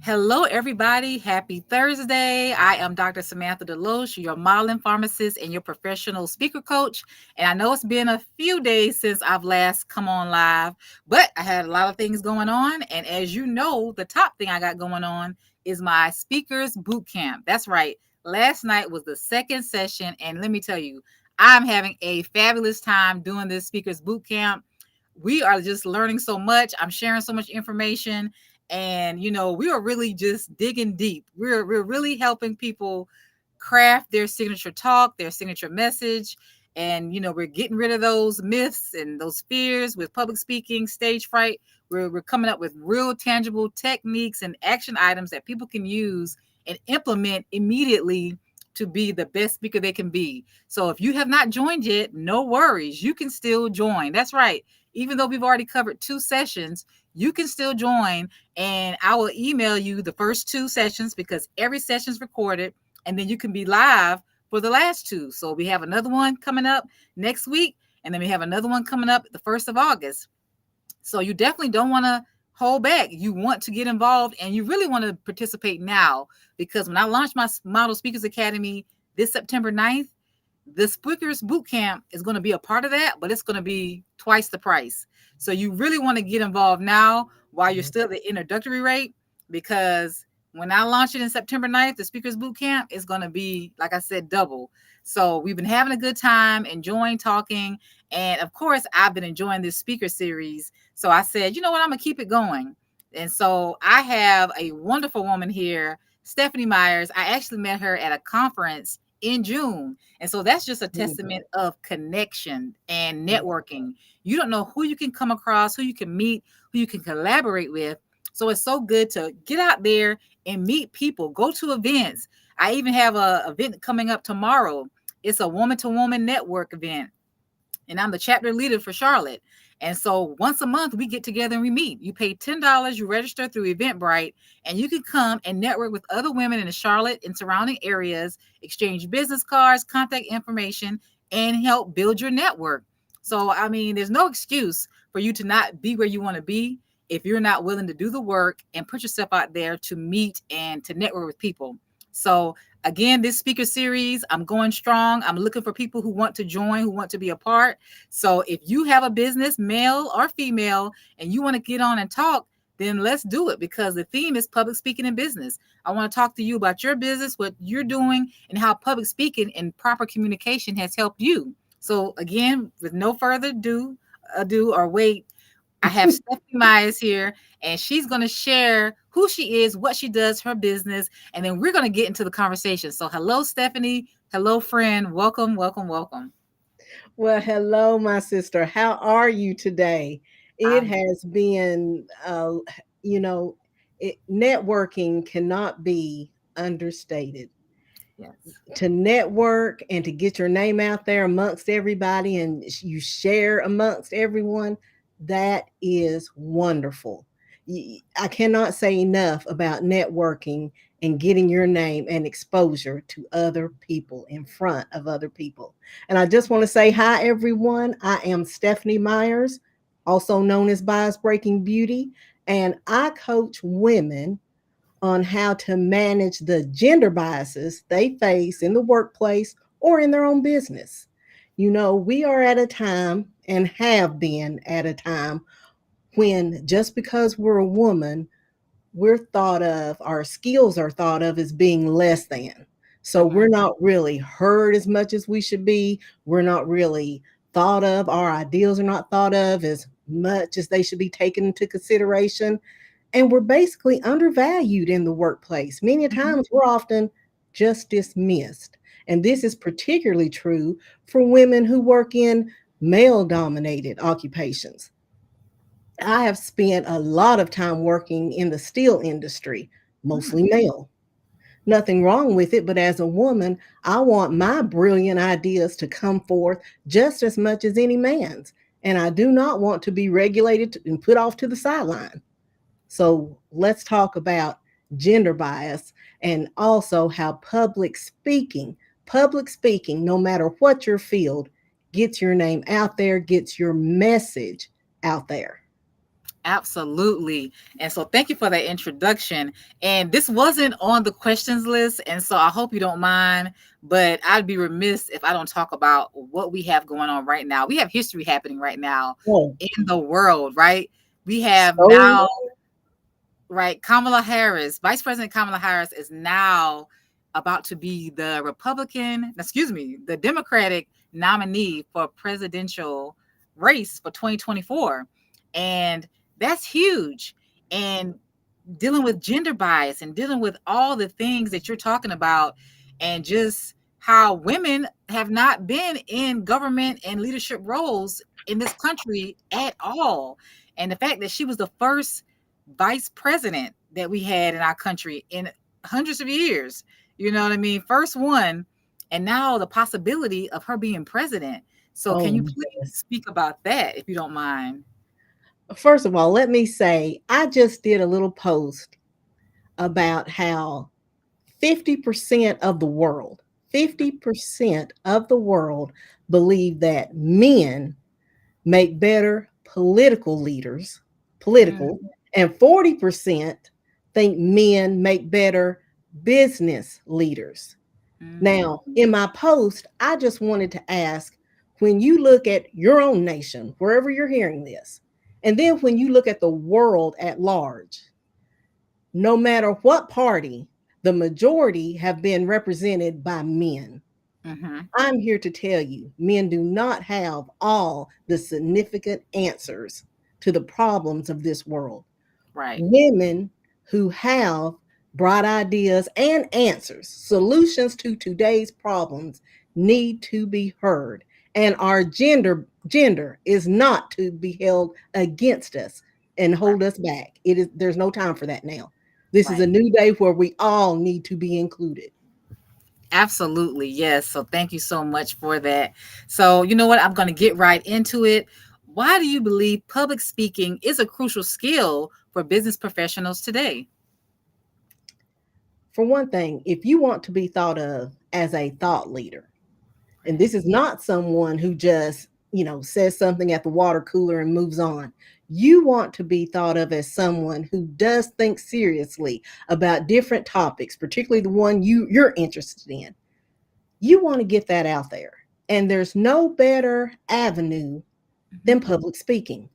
Hello, everybody. Happy Thursday. I am Dr. Samantha DeLoache, your modeling pharmacist and your professional speaker coach. And I know it's been a few days since I've last come on live, but I had a lot of things going on. And as you know, the top thing I got going on is my speakers boot camp. That's right. Last night was the second session. And let me tell you, I'm having a fabulous time doing this speakers boot camp. We are just learning so much. I'm sharing so much information, and we are really just digging deep. We're really helping people craft their signature talk, their signature message. And we're getting rid of those myths and those fears with public speaking, stage fright. We're coming up with real tangible techniques and action items that people can use and implement immediately to be the best speaker they can be. So if you have not joined yet, no worries, you can still join. That's right. Even though we've already covered two sessions, you can still join, and I will email you the first two sessions because every session is recorded, and then you can be live for the last two. So we have another one coming up next week, and then we have another one coming up the 1st of August. So you definitely don't want to hold back. You want to get involved, and you really want to participate now, because when I launch my Model Speakers Academy this September 9th, the Speakers Boot Camp is going to be a part of that, but it's going to be twice the price. So you really want to get involved now while you're still at the introductory rate, because when I launch it in September 9th, the Speakers Boot Camp is going to be, like I said, double. So we've been having a good time, enjoying talking. And of course, I've been enjoying this speaker series. So I said, you know what, I'm going to keep it going. And so I have a wonderful woman here, Stephanie Myers. I actually met her at a conference in June. And so that's just a testament of connection and networking. You don't know who you can come across, who you can meet, who you can collaborate with. So it's so good to get out there and meet people, go to events. I even have a event coming up tomorrow. It's a woman to woman network event, and I'm the chapter leader for Charlotte. And so once a month we get together and we meet. You pay $10, you register through Eventbrite, and you can come and network with other women in the Charlotte and surrounding areas, exchange business cards, contact information, and help build your network. So I mean, there's no excuse for you to not be where you want to be if you're not willing to do the work and put yourself out there to meet and to network with people. So again, this speaker series, I'm going strong. I'm looking for people who want to join, who want to be a part. So if you have a business, male or female, and you want to get on and talk, then let's do it, because the theme is public speaking in business. I want to talk to you about your business, what you're doing, and how public speaking and proper communication has helped you. So again, with no further ado or wait, I have Stephanie Myers here, and she's going to share who she is, what she does, her business, and then we're going to get into the conversation. So, hello, Stephanie. Hello, friend. Welcome, welcome, welcome. Well, hello, my sister. How are you today? It Um, has been, you know, networking cannot be understated. yes. To network and to get your name out there amongst everybody and you share amongst everyone, that is wonderful. I cannot say enough about networking and getting your name and exposure to other people in front of other people. And I just want to say hi, everyone. I am Stephanie Myers, also known as Bias Breaking Beauty, and I coach women on how to manage the gender biases they face in the workplace or in their own business. You know, we are at a time and have been at a time when just because we're a woman, we're thought of, our skills are thought of as being less than. So we're Mhm. not really heard as much as we should be. We're not really thought of. Our ideals are not thought of as much as they should be taken into consideration, and we're basically undervalued in the workplace. Many Mhm. times we're often just dismissed. And this is particularly true for women who work in male dominated occupations. I have spent a lot of time working in the steel industry, Mm. mostly male. Nothing wrong with it, but as a woman, I want my brilliant ideas to come forth just as much as any man's. And I do not want to be regulated and put off to the sideline. So let's talk about gender bias and also how public speaking, no matter what your field, gets your name out there, gets your message out there. Absolutely. And so thank you for that introduction. And this wasn't on the questions list. And so I hope you don't mind, but I'd be remiss if I don't talk about what we have going on right now. We have history happening right now Oh, in the world, right? We have so now, right, Kamala Harris, Vice President Kamala Harris is now about to be the the Democratic nominee for presidential race for 2024. And that's huge. And dealing with gender bias and dealing with all the things that you're talking about, and just how women have not been in government and leadership roles in this country at all. And the fact that she was the first vice president that we had in our country in hundreds of years, you know what I mean? First one, and now the possibility of her being president. So, can oh you please yes. speak about that if you don't mind? First of all, let me say I just did a little post about how 50% of the world, 50% of the world believe that men make better political leaders, Mm, political, and 40% think men make better business leaders. mm, Now, in my post, I just wanted to ask, when you look at your own nation, wherever you're hearing this, and then when you look at the world at large, no matter what party, the majority have been represented by men. mm-hmm. I'm here to tell you, men do not have all the significant answers to the problems of this world. Right, Women who have bright ideas and answers, solutions to today's problems need to be heard. And our gender is not to be held against us and right, hold us back. It is there's no time for that now. This is a right. new day where we all need to be included. Absolutely. Yes. So thank you so much for that. So, you know what? I'm going to get right into it. Why do you believe public speaking is a crucial skill for business professionals today? For one thing, if you want to be thought of as a thought leader, and Right. this is not someone who just, says something at the water cooler and moves on. You want to be thought of as someone who does think seriously about different topics, particularly the one you're interested in. You want to get that out there. And there's no better avenue Mhm. than public speaking.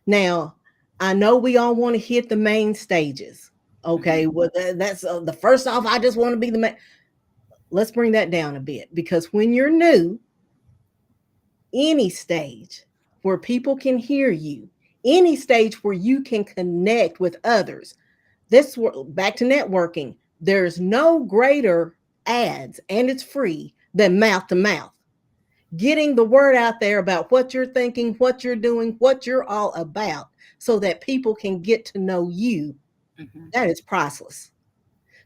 Now, I know we all want to hit the main stages. Okay, Mhm. well, that's the first off. I just want to be the main. Let's bring that down a bit because when you're new, any stage where people can hear you, any stage where you can connect with others. This back to networking. There's no greater ads, and it's free, than mouth to mouth. Getting the word out there about what you're thinking, what you're doing, what you're all about, so that people can get to know you. Mhm. That is priceless.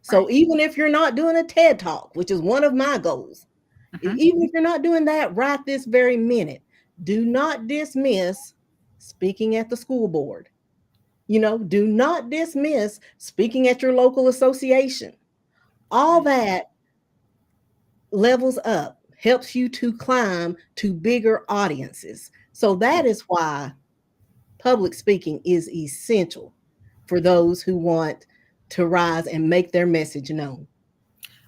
So Right. even if you're not doing a TED talk, which is one of my goals, Mhm. even if you're not doing that right this very minute, do not dismiss speaking at the school board. Do not dismiss speaking at your local association. All Right. that levels up, helps you to climb to bigger audiences. So that is why public speaking is essential for those who want to rise and make their message known.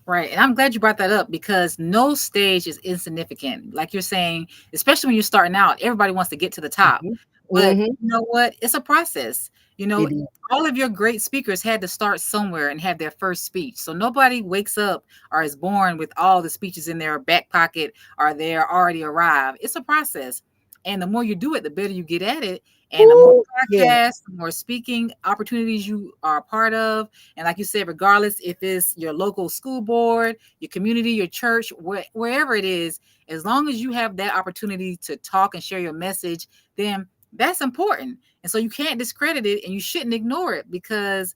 Right. And I'm glad you brought that up because no stage is insignificant. Like you're saying, especially when you're starting out, everybody wants to get to the top. Mhm. But Mhm. you know what? It's a process. You know, It is. all of your great speakers had to start somewhere and have their first speech. So nobody wakes up or is born with all the speeches in their back pocket or they're already arrived. It's a process. And the more you do it, the better you get at it. And the more Ooh, yeah. podcasts, the more speaking opportunities you are a part of, and like you said, regardless if it's your local school board, your community, your church, wherever it is, as long as you have that opportunity to talk and share your message, then that's important. And so you can't discredit it and you shouldn't ignore it because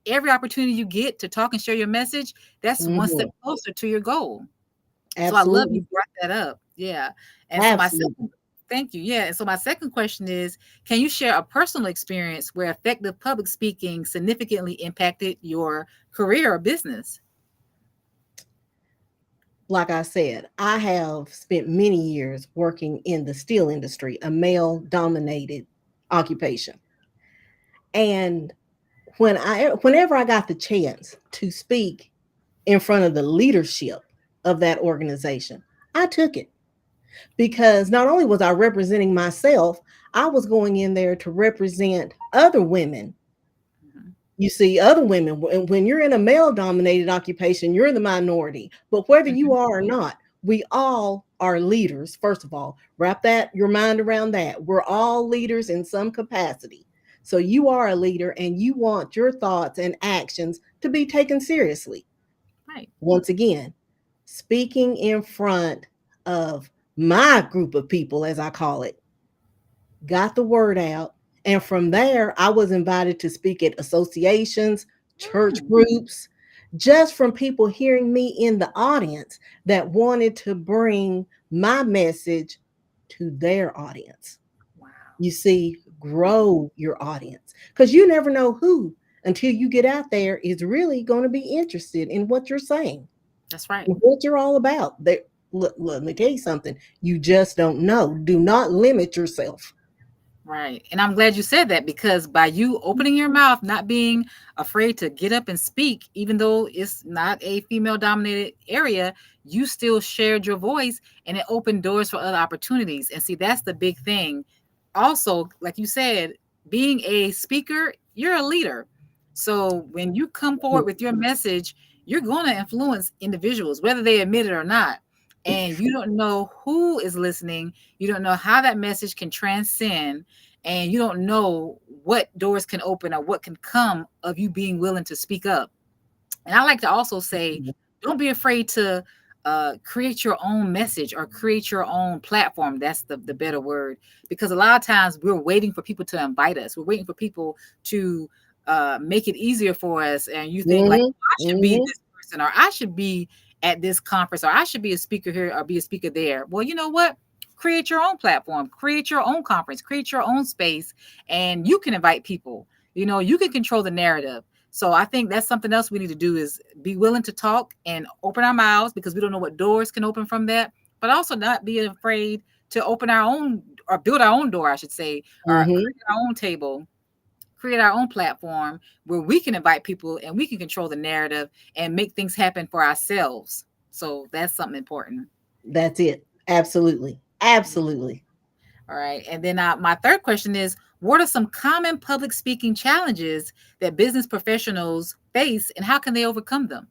every opportunity you get to talk and share your message, that's one step Mhm. closer to your goal. So I love you Absolutely. brought that up. Yeah. And so my Absolutely. second thank you. Yeah. And so my second question is, can you share a personal experience where effective public speaking significantly impacted your career or business? Like I said, I have spent many years working in the steel industry, a male dominated occupation. And whenever I got the chance to speak in front of the leadership of that organization, I took it, because not only was I representing myself, I was going in there to represent other women. Mhm. You see, other women, when you're in a male dominated occupation, you're the minority. But whether you Mhm. are or not, we all are leaders. First of all, wrap that your mind around that. We're all leaders in some capacity. So you are a leader and you want your thoughts and actions to be taken seriously. Right. Once again, speaking in front of my group of people, as I call it, got the word out. And from there, I was invited to speak at associations, church Mm. groups, just from people hearing me in the audience that wanted to bring my message to their audience. Wow. You see, grow your audience, because you never know who, until you get out there, is really going to be interested in what you're saying, That's right. what you're all about. Let me tell you something. You just don't know. Do not limit yourself. Right. And I'm glad you said that, because by you opening your mouth, not being afraid to get up and speak, even though it's not a female dominated area, you still shared your voice and it opened doors for other opportunities. And see, that's the big thing. Also, like you said, being a speaker, you're a leader. So when you come forward with your message, you're going to influence individuals, whether they admit it or not. And you don't know who is listening. You don't know how that message can transcend, and you don't know what doors can open or what can come of you being willing to speak up. And I like to also say, don't be afraid to create your own message or create your own platform. That's the better word, because a lot of times we're waiting for people to invite us. We're waiting for people to make it easier for us. And you think like, Mm-hmm. I should be Mm-hmm. this person, or I should be at this conference, or I should be a speaker here or be a speaker there. Well, you know what? Create your own platform, create your own conference, create your own space, and you can invite people. You know, you can control the narrative. So I think that's something else we need to do, is be willing to talk and open our mouths, because we don't know what doors can open from that, but also not be afraid to open our own, or build our own door, I should say, or Mm-hmm. create our own table, create our own platform where we can invite people and we can control the narrative and make things happen for ourselves. So that's something important. That's it. Absolutely. Absolutely. All right. And then my third question is, what are some common public speaking challenges that business professionals face, and how can they overcome them?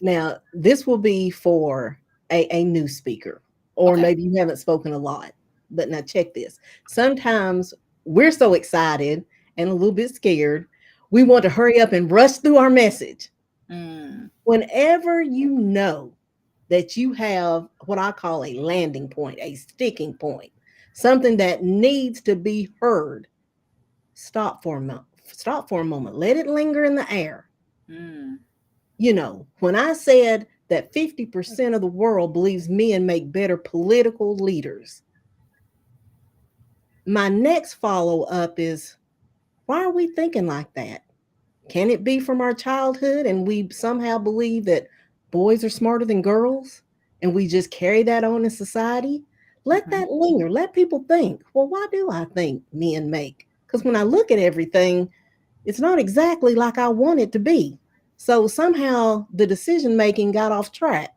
Now, this will be for a new speaker, or Okay. maybe you haven't spoken a lot. But now, check this. Sometimes we're so excited and a little bit scared, we want to hurry up and rush through our message. Mm, Whenever you know that you have what I call a landing point, a sticking point, something that needs to be heard, stop for a moment. Stop for a moment. Let it linger in the air. mm, When I said that 50% of the world believes men make better political leaders, my next follow up is, why are we thinking like that? Can it be from our childhood and we somehow believe that boys are smarter than girls and we just carry that on in society? Let mhm. that linger. Let people think, well, why do I think men make? Because when I look at everything, it's not exactly like I want it to be. So somehow the decision making got off track.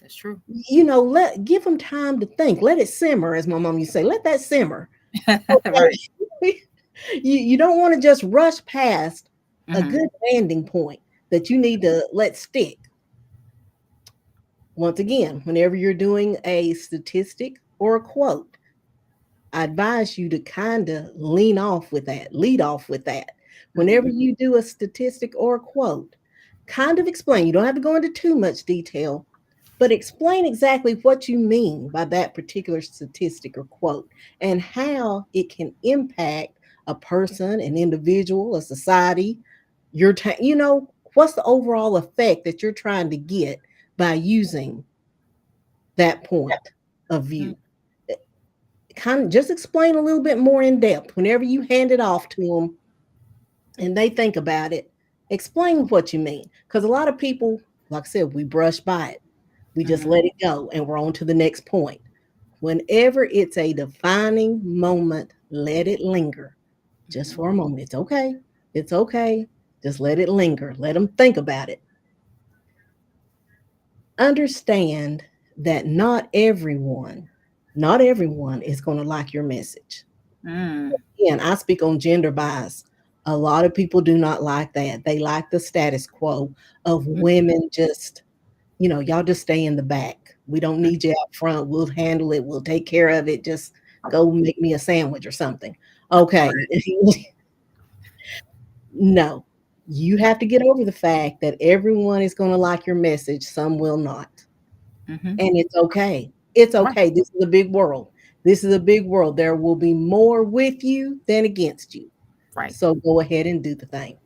That's true. Let give them time to think. Let it simmer, as my mom used to say. Let that simmer. Right. Okay. You don't want to just rush past a Hmm. good landing point that you need to let stick. Once again, whenever you're doing a statistic or a quote, I advise you to kind of lead off with that. Whenever Hmm. you do a statistic or a quote, kind of explain. You don't have to go into too much detail, but explain exactly what you mean by that particular statistic or quote and how it can impact a person, an individual, a society. What's the overall effect that you're trying to get by using that point of view? Kind of just explain a little bit more in depth whenever you hand it off to them and they think about it. Explain what you mean, because a lot of people, like I said, we brush by it, we just Hmm. let it go and we're on to the next point. Whenever it's a defining moment, let it linger. just Mhm. for a moment. It's okay. It's okay. Just let it linger. Let them think about it. Understand that not everyone is going to like your message. Mm. Again, I speak on gender bias. A lot of people do not like that. They like the status quo of Mhm. women just, y'all just stay in the back. We don't Mhm. need you out front. We'll handle it. We'll take care of it. Just go make me a sandwich or something. Okay. Right. No, you have to get over the fact that everyone is going to like your message, some will not. Mhm. And it's okay. It's Right. okay. This is a big world. This is a big world. There will be more with you than against you. Right. So go ahead and do the thing.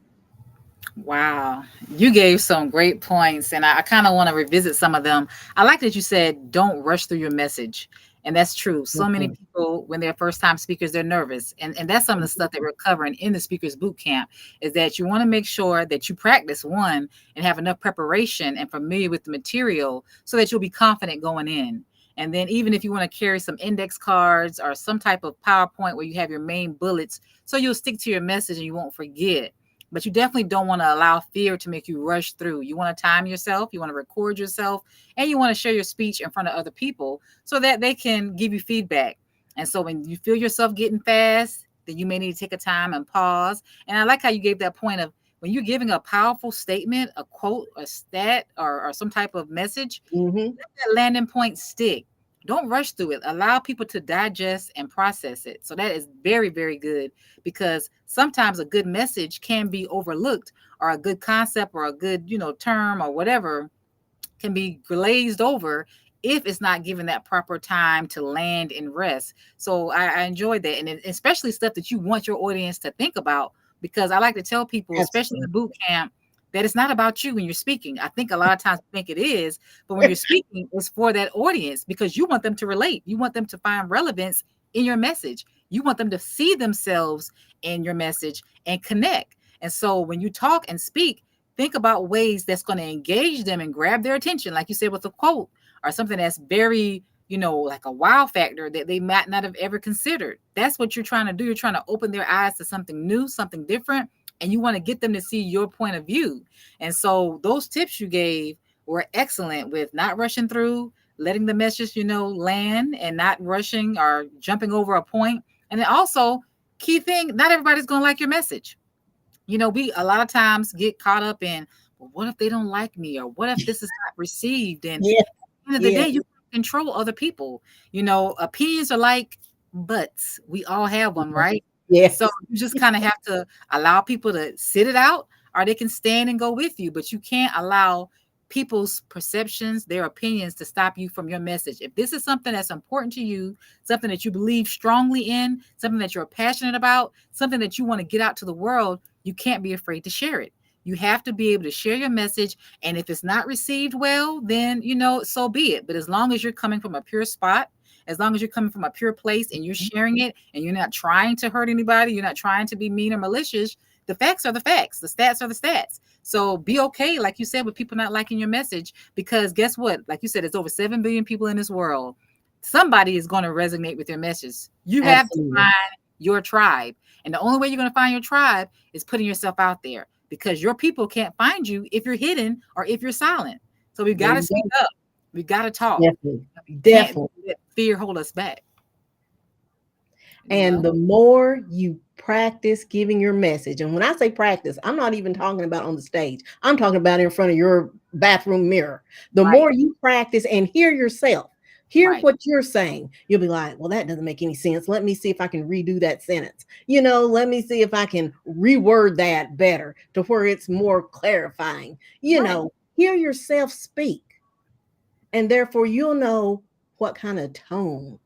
Wow. You gave some great points, and I kind of want to revisit some of them. I like that you said, don't rush through your message. And that's true. So many Mhm. people, when they're first time speakers, they're nervous. And that's some of the Mhm. stuff that we're covering in the speakers boot camp is that you want to make sure that you practice one and have enough preparation and familiar with the material so that you'll be confident going in. And then even if you want to carry some index cards or some type of PowerPoint where you have your main bullets, so you'll stick to your message and you won't forget, but you definitely don't want to allow fear to make you rush through. You want to time yourself, you want to record yourself, and you want to share your speech in front of other people so that they can give you feedback. And so when you feel yourself getting fast, then you may need to take a time and pause. And I like how you gave that point of when you're giving a powerful statement, a quote, a stat, or some type of message, Mhm. let that landing point stick. Don't rush through it. Allow people to digest and process it. So that is very, very good because sometimes a good message can be overlooked, or a good concept or a good, term or whatever can be glazed over if it's not given that proper time to land and rest. So I enjoyed that. And especially stuff that you want your audience to think about, because I like to tell people, especially in the Absolutely. boot camp, that it's not about you when you're speaking. I think a lot of times we think it is, but when you're speaking, it's for that audience because you want them to relate. You want them to find relevance in your message. You want them to see themselves in your message and connect. And so when you talk and speak, think about ways that's going to engage them and grab their attention, like you said with a quote or something that's very, like a wow factor that they might not have ever considered. That's what you're trying to do. You're trying to open their eyes to something new, something different, and you want to get them to see your point of view. And so those tips you gave were excellent with not rushing through, letting the message, land and not rushing or jumping over a point. And then also, key thing, not everybody's going to like your message. We a lot of times get caught up in, well, what if they don't like me, or what if this is not received? And Yeah. end of the Yeah. day, you control other people. Opinions are like butts. We all have one, right? So Yes. you just kind of have to allow people to sit it out, or they can stand and go with you. But you can't allow people's perceptions, their opinions, to stop you from your message. If this is something that's important to you, something that you believe strongly in, something that you're passionate about, something that you want to get out to the world, you can't be afraid to share it. You have to be able to share your message, and if it's not received well, then so be it. But as long as you're coming from a pure spot, as long as you're coming from a pure place and you're sharing it and you're not trying to hurt anybody, you're not trying to be mean or malicious, the facts are the facts, the stats are the stats. So be okay, like you said, with people not liking your message, because guess what? Like you said, it's over 7 billion people in this world. Somebody is going to resonate with your message. You have to Absolutely. find your tribe. And the only way you're going to find your tribe is putting yourself out there, because your people can't find you if you're hidden or if you're silent. So we've There got to you speak go. up. We've got to talk. Definitely. We can't Definitely. let fear hold us back, you And know? the more you practice giving your message, and when I say practice, I'm not even talking about on the stage, I'm talking about in front of your bathroom mirror. The Right, more you practice and hear yourself, hear right, what you're saying, you'll be like, well, that doesn't make any sense. Let me see if I can redo that sentence. Let me see if I can reword that better to where it's more clarifying. right. Hear yourself speak, and therefore you'll know what kind of tone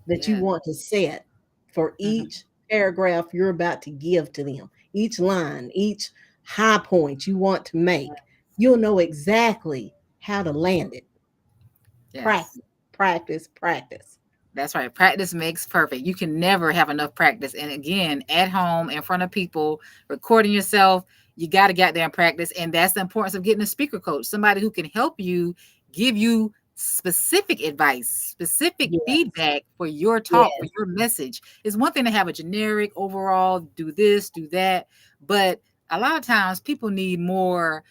that you Yeah. want to set for Mhm. each paragraph you're about to give to them, each line, each high point you want to make. You'll know exactly how to land it. Yes. Practice, practice, practice. That's right. Practice makes perfect. You can never have enough practice. And again, at home, in front of people, recording yourself, you got to get there and practice. And that's the importance of getting a speaker coach, somebody who can help you, give you specific advice, specific Yes. feedback for your talk, for Yes. your message. It's one thing to have a generic overall, do this, do that, but a lot of times people need more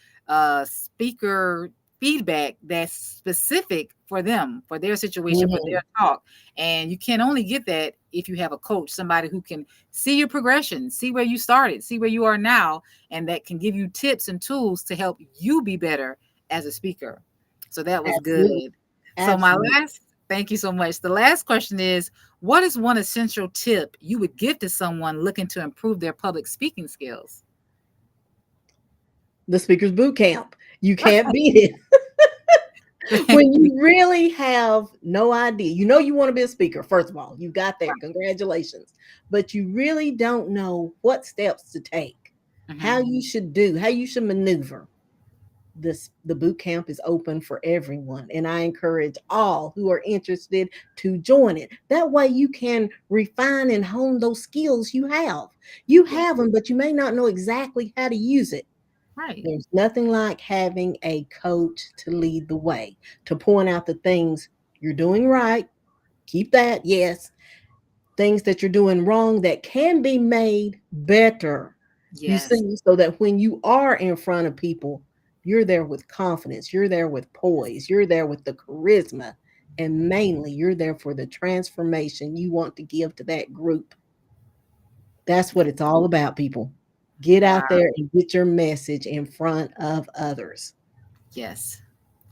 speaker feedback that's specific for them, for their situation, for Mhm. their talk. And you can only get that if you have a coach, somebody who can see your progression, see where you started, see where you are now, and that can give you tips and tools to help you be better as a speaker. So that was Absolutely. good. So my Absolutely. last, thank you so much. The last question is, what is one essential tip you would give to someone looking to improve their public speaking skills? The speakers boot camp. You can't beat it. Thank When you. you really have no idea, you know you want to be a speaker, first of all, you got there, congratulations. But you really don't know what steps to take, how Mhm. you should do, how you should maneuver. The boot camp is open for everyone, and I encourage all who are interested to join it. That way you can refine and hone those skills you have. You Yeah, have them, but you may not know exactly how to use it. right. There's nothing like having a coach to lead the way, to point out the things you're doing right. Keep that, yes. Things that you're doing wrong that can be made better. You Yes. see, so that when you are in front of people, you're there with confidence, you're there with poise, you're there with the charisma, and mainly you're there for the transformation you want to give to that group. That's what it's all about, people. Get Wow. out there and get your message in front of others. Yes.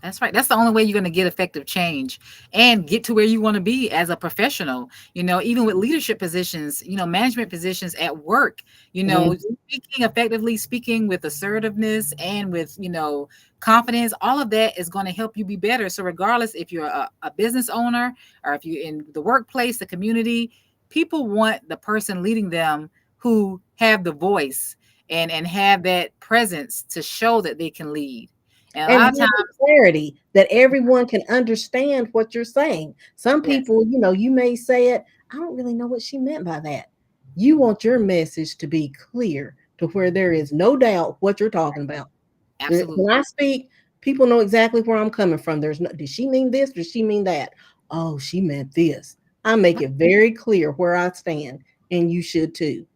That's right. That's the only way you're going to get effective change and get to where you want to be as a professional. Even with leadership positions, management positions at work, Mhm. speaking effectively, speaking with assertiveness and with, confidence, all of that is going to help you be better. So, regardless if you're a business owner or if you're in the workplace, the community, people want the person leading them who have the voice and have that presence to show that they can lead. And a And lot have of times, the clarity that everyone can understand what you're saying. Some yes, people, you may say it, I don't really know what she meant by that. You want your message to be clear to where there is no doubt what you're talking about. absolutely. When I speak, people know exactly where I'm coming from. There's no, did she mean this? Did she mean that? Oh, she meant this. I make it very clear where I stand, and you should too.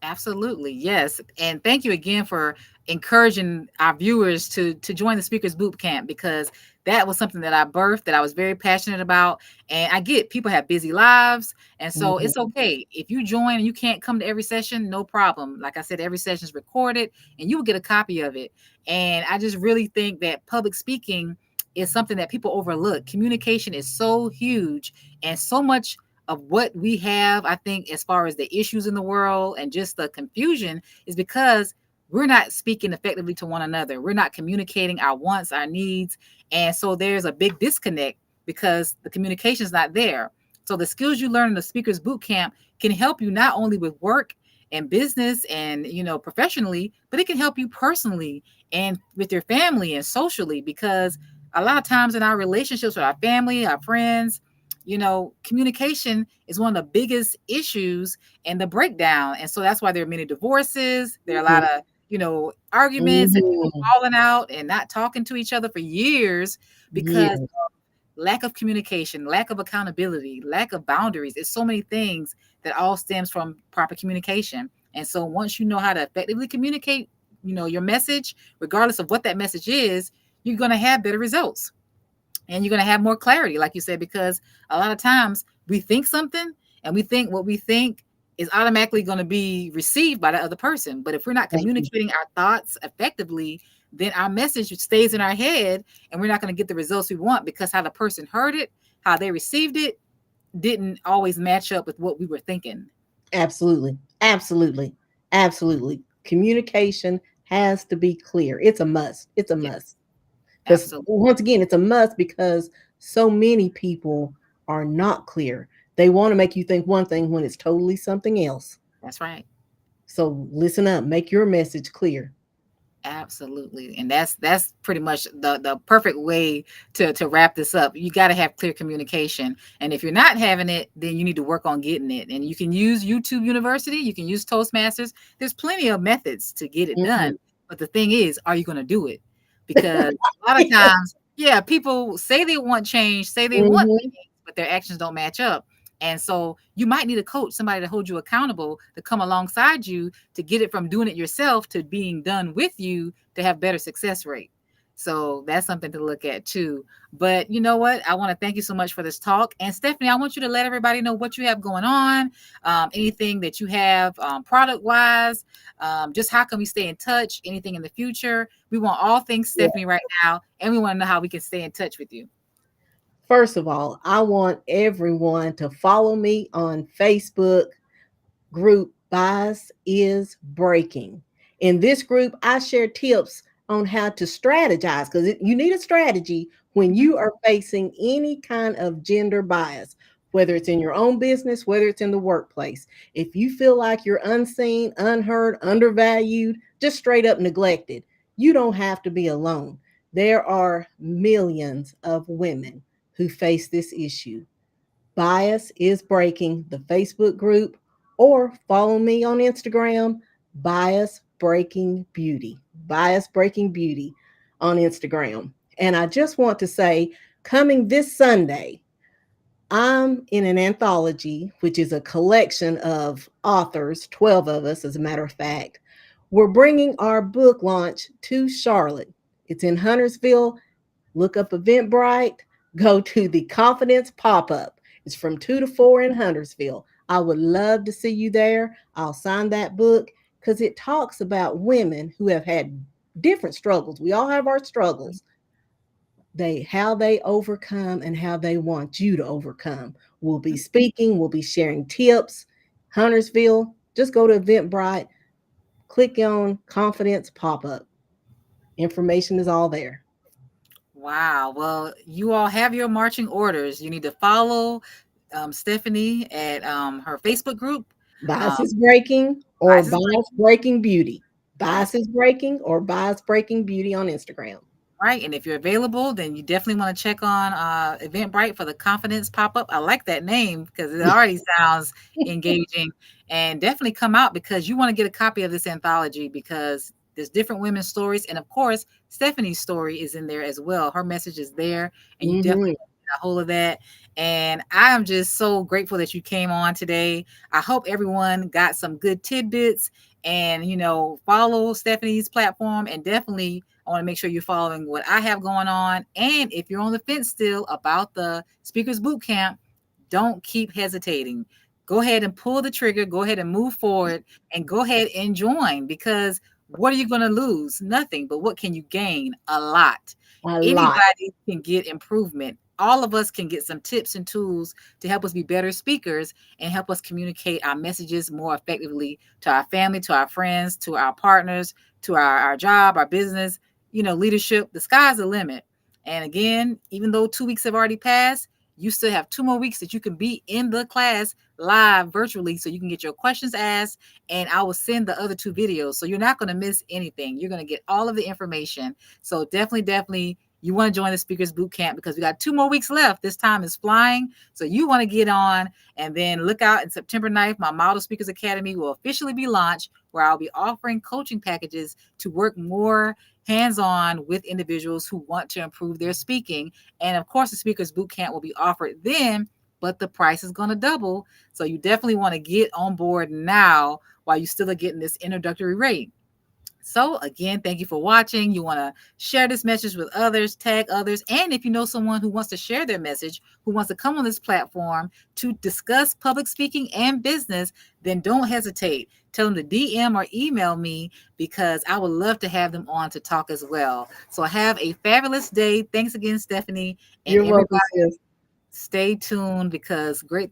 Absolutely. Yes. And thank you again for encouraging our viewers to join the speakers boot camp, because that was something that I birthed, that I was very passionate about. And I get people have busy lives. And so it's Mhm. okay. If you join and you can't come to every session, no problem. Like I said, every session is recorded and you will get a copy of it. And I just really think that public speaking is something that people overlook. Communication is so huge, and so much of what we have, I think, as far as the issues in the world and just the confusion, is because we're not speaking effectively to one another. We're not communicating our wants, our needs. And so there's a big disconnect because the communication is not there. So the skills you learn in the speakers boot camp can help you not only with work and business and, professionally, but it can help you personally and with your family and socially, because a lot of times in our relationships with our family, our friends, communication is one of the biggest issues and the breakdown. And so that's why there are many divorces. There are a lot Mhm. of, arguments and people Mhm. falling out and not talking to each other for years because Yes. lack of communication, lack of accountability, lack of boundaries. It's so many things that all stems from proper communication. And so once you know how to effectively communicate, your message, regardless of what that message is, you're going to have better results and you're going to have more clarity, like you said, because a lot of times we think something and we think what we think is automatically going to be received by the other person. But if we're not Thank you. communicating our thoughts effectively, then our message stays in our head and we're not going to get the results we want, because how the person heard it, how they received it, didn't always match up with what we were thinking. Absolutely. Absolutely. Absolutely. Communication has to be clear. It's a must. It's a Yes, must. Because absolutely. once again, it's a must because so many people are not clear. They want to make you think one thing when it's totally something else. That's right. So listen up, make your message clear. Absolutely. And that's pretty much the perfect way to wrap this up. You got to have clear communication. And if you're not having it, then you need to work on getting it. And you can use YouTube University, you can use Toastmasters. There's plenty of methods to get it Mhm. done. But the thing is, are you going to do it? Because a lot of times Yeah, people say they want change, say they want Mm-hmm. things, but their actions don't match up. And so you might need a coach, somebody to hold you accountable, to come alongside you to get it from doing it yourself to being done with you to have better success rate. So that's something to look at too. But you know what? I want to thank you so much for this talk. And Stephanie, I want you to let everybody know what you have going on, anything that you have product wise, just how can we stay in touch, anything in the future. We want all things Yeah. Stephanie right now, and we want to know how we can stay in touch with you. First of all, I want everyone to follow me on Facebook group Bias is Breaking. In this group, I share tips on how to strategize because you need a strategy when Mhm. you are facing any kind of gender bias, whether it's in your own business, whether it's in the workplace. If you feel like you're unseen, unheard, undervalued, just straight up neglected, you don't have to be alone. There are millions of women who face this issue. Bias is Breaking, the Facebook group, or follow me on Instagram, Bias Breaking Beauty. Bias Breaking Beauty on Instagram. And I just want to say, coming this Sunday, I'm in an anthology, which is a collection of authors, 12 of us, as a matter of fact. We're bringing our book launch to Charlotte. It's in Huntersville. Look up Eventbrite, go to the Confidence Pop Up. It's from 2 to 4 in Huntersville. I would love to see you there. I'll sign that book because it talks about women who have had different struggles. We all have our struggles. They how they overcome and how they want you to overcome. We'll be speaking, we'll be sharing tips. Huntersville, just go to Eventbrite, click on Confidence Pop Up. Information is all there. Wow. Well, you all have your marching orders. You need to follow Stephanie at her Facebook group. Bias Um, is Breaking or Bias is Bias Breaking Beauty. Bias, Bias is Breaking or Bias Breaking Beauty on Instagram. right? And if you're available, then you definitely want to check on Eventbrite for the Confidence pop up. I like that name because it already sounds engaging. And definitely come out because you want to get a copy of this anthology because there's different women's stories. And of course, Stephanie's story is in there as well. Her message is there, and you definitely Mm-hmm. get a hold of that. And I am just so grateful that you came on today. I hope everyone got some good tidbits and, follow Stephanie's platform and definitely I want to make sure you're following what I have going on. And if you're on the fence still about the Speakers Boot Camp, don't keep hesitating. Go ahead and pull the trigger, go ahead and move forward, and go ahead and join because what are you going to lose? Nothing, but what can you gain? A lot. A lot. Anybody can get improvement. All of us can get some tips and tools to help us be better speakers and help us communicate our messages more effectively to our family, to our friends, to our partners, to our job, our business, leadership. The sky's the limit. And again, even though 2 weeks have already passed, you still have 2 more weeks that you can be in the class live virtually so you can get your questions asked. And I will send the other two videos. So you're not going to miss anything. You're going to get all of the information. So definitely, definitely, you want to join the Speakers Boot Camp because we got 2 more weeks left. This time is flying. So you want to get on and then look out in September 9th. My Model Speakers Academy will officially be launched where I'll be offering coaching packages to work more hands on with individuals who want to improve their speaking. And of course, the Speakers Boot Camp will be offered then, but the price is going to double. So you definitely want to get on board now while you still are getting this introductory rate. So again, thank you for watching. You want to share this message with others, tag others, and if you know someone who wants to share their message, who wants to come on this platform to discuss public speaking and business, then don't hesitate. Tell them to DM or email me because I would love to have them on to talk as well. So have a fabulous day. Thanks again, Stephanie, and You're welcome, everybody sis. stay tuned because great